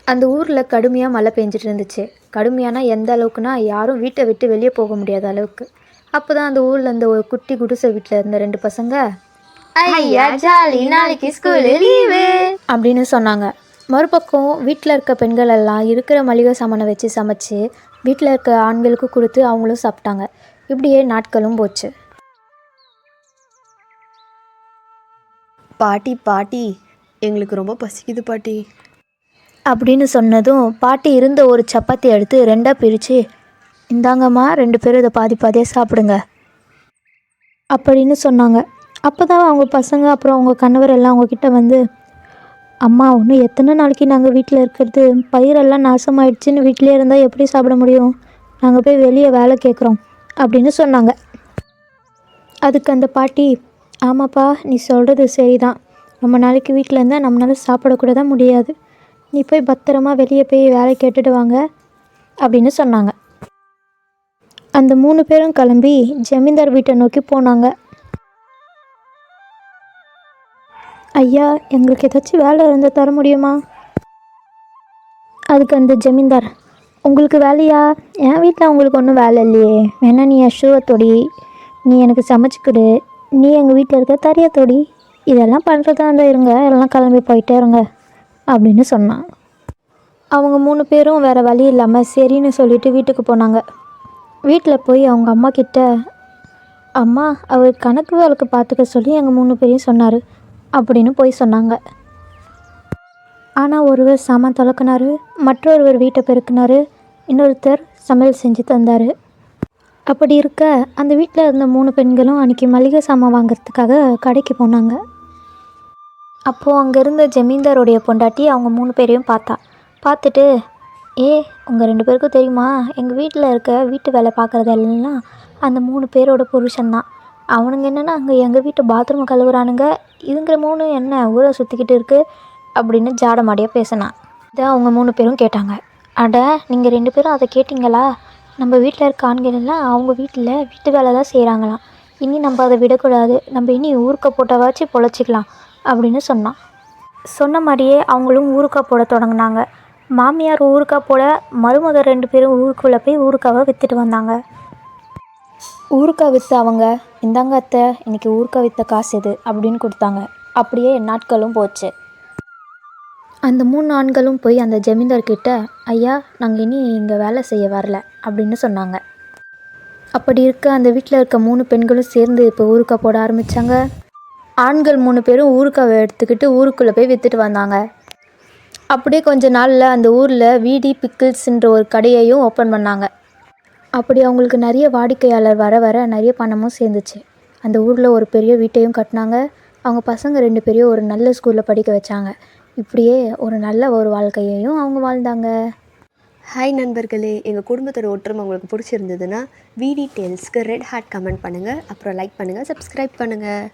அந்த ஊரில் கடுமையாக மழை பெஞ்சிட்டு இருந்துச்சு. கடுமையானா எந்த அளவுக்குனா, யாரும் வீட்டை விட்டு வெளியே போக முடியாத அளவுக்கு. அப்போ தான் அந்த ஊரில் இருந்த ஒரு குட்டி குடிசை வீட்டில் இருந்த 2 பசங்க, ஐயா ஜாலி, நாளைக்கு ஸ்கூலு லீவு அப்படின்னு சொன்னாங்க. மறுபக்கம் வீட்டில் இருக்க பெண்கள் எல்லாம் இருக்கிற மளிகை சாமானை வச்சு சமைச்சு வீட்டில் இருக்க ஆண்களுக்கு கொடுத்து அவங்களும் சாப்பிட்டாங்க. இப்படியே நாட்களும் போச்சு. பாட்டி பாட்டி, எங்களுக்கு ரொம்ப பசிக்குது பாட்டி அப்படின்னு சொன்னதும் பாட்டி இருந்த ஒரு சப்பாத்தி எடுத்து 2ஆக பிரித்து, இந்தாங்கம்மா 2 பேரும் இதை பாதி பாதியாக சாப்பிடுங்க அப்படின்னு சொன்னாங்க. அப்போ தான் அவங்க பசங்க அப்புறம் அவங்க கணவர் எல்லாம் அவங்கக்கிட்ட வந்து, அம்மா இன்னும் எத்தனை நாளைக்கு நாங்கள் வீட்டில் இருக்கிறது, பயிரெல்லாம் நாசமாயிடுச்சுன்னு வீட்டிலே இருந்தால் எப்படி சாப்பிட முடியும், நாங்கள் போய் வெளியே வேலை கேட்குறோம் அப்படின்னு சொன்னாங்க. அதுக்கு அந்த பாட்டி, ஆமாப்பா நீ சொல்கிறது சரிதான், ரொம்ப நாளைக்கு வீட்டில் இருந்தால் நம்மளால் சாப்பிடக்கூட தான் முடியாது, நீ போய் பத்திரமா வெளியே போய் வேலை கேட்டுட்டு வாங்க அப்படின்னு சொன்னாங்க. அந்த 3 பேரும் கிளம்பி ஜமீன்தார் வீட்டை நோக்கி போனாங்க. ஐயா எங்களுக்கு ஏதாச்சும் வேலை இருந்தால் தர முடியுமா? அதுக்கு அந்த ஜமீன்தார், உங்களுக்கு வேலையா? என் வீட்டில் உங்களுக்கு ஒன்றும் வேலை இல்லையே, வேணா நீ என் ஷூவை தொடி, நீ எனக்கு சமைச்சிக்கிடு, நீ எங்கள் வீட்டில் இருக்க தரையை தொடி, இதெல்லாம் பண்ணுறதா இருந்தால் இருங்க, எல்லாம் கிளம்பி போயிட்டே இருங்க அப்படின்னு சொன்னான். அவங்க 3 பேரும் வேறு வழி இல்லாமல் சரின்னு சொல்லிட்டு வீட்டுக்கு போனாங்க. வீட்டில் போய் அவங்க அம்மா கிட்ட, அம்மா அவர் கணக்கு வழக்கு பார்த்துக்க சொல்லி எங்கள் 3 பேரையும் சொன்னார் அப்படின்னு போய் சொன்னாங்க. ஆனால் ஒருவர் சாமான் தொலைக்கினாரு, மற்றொருவர் வீட்டை பெருக்கினார், இன்னொருத்தர் சமையல் செஞ்சு தந்தார். அப்படி இருக்க அந்த வீட்டில் இருந்த 3 பெண்களும் அன்றைக்கி மளிகை சாமான் வாங்கிறதுக்காக கடைக்கு போனாங்க. அப்போது அங்கே இருந்த ஜமீன்தாருடைய பொண்டாட்டி அவங்க 3 பேரையும் பார்த்துட்டு, உங்கள் 2 பேருக்கும் தெரியுமா, எங்கள் வீட்டில் இருக்க வீட்டு வேலை பார்க்குறது எல்லாம் அந்த 3 பேரோட புருஷன்தான், அவனுங்க என்னென்னா அங்கே எங்கள் வீட்டு பாத்ரூமை கழுவுறானுங்க, இதுங்கிற 3 என்ன ஊரை சுற்றிக்கிட்டு இருக்குது அப்படின்னு ஜாடமாடியாக பேசினான். இதை அவங்க 3 பேரும் கேட்டாங்க. அட நீங்கள் 2 பேரும் அதை கேட்டிங்களா, நம்ம வீட்டில் இருக்க ஆண்கள் எல்லாம் அவங்க வீட்டில் வீட்டு வேலை தான் செய்கிறாங்களாம், இனி நம்ம அதை விடக்கூடாது, நம்ம இனி ஊருக்க போட்டவாச்சு பொழைச்சிக்கலாம் அப்படின்னு சொன்னான். சொன்ன மாதிரியே அவங்களும் ஊறுக்காய் போட தொடங்கினாங்க. மாமியார் ஊறுக்காய் போட மருமகள் 2 பேரும் ஊருக்குள்ளே போய் ஊறுக்காவை விற்றுட்டு வந்தாங்க. ஊறுக்காய் விற்ற அவங்க, இந்தாங்க அத்தை இன்றைக்கி ஊறுக்காய் விற்ற காசு எது அப்படின்னு கொடுத்தாங்க. அப்படியே நாட்களும் போச்சு. அந்த 3 ஆண்களும் போய் அந்த ஜமீன்தார்கிட்ட, ஐயா நாங்கள் இனி இங்கே வேலை செய்ய வரல அப்படின்னு சொன்னாங்க. அப்படி இருக்க அந்த வீட்டில் இருக்க 3 பெண்களும் சேர்ந்து இப்போ ஊறுக்காய் போட ஆரம்பித்தாங்க. ஆண்கள் 3 பேரும் ஊறுக்காவை எடுத்துக்கிட்டு ஊருக்குள்ளே போய் விற்றுட்டு வந்தாங்க. அப்படியே கொஞ்ச நாளில் அந்த ஊரில் வீடி பிக்கிள்ஸ்ன்ற ஒரு கடையையும் ஓப்பன் பண்ணாங்க. அப்படி அவங்களுக்கு நிறைய வாடிக்கையாளர் வர வர நிறைய பணமும் சேர்ந்துச்சு. அந்த ஊரில் ஒரு பெரிய வீட்டையும் கட்டினாங்க. அவங்க பசங்க 2 பேரையும் ஒரு நல்ல ஸ்கூலில் படிக்க வச்சாங்க. இப்படியே ஒரு நல்ல ஒரு வாழ்க்கையையும் அவங்க வாழ்ந்தாங்க. ஹாய் நண்பர்களே, எங்கள் குடும்பத்தோட ஒற்றுமை உங்களுக்கு பிடிச்சிருந்ததுன்னா வீடி டேல்ஸ்க்கு ரெட் ஹார்ட் கமெண்ட் பண்ணுங்கள், அப்புறம் லைக் பண்ணுங்கள், சப்ஸ்கிரைப் பண்ணுங்கள்.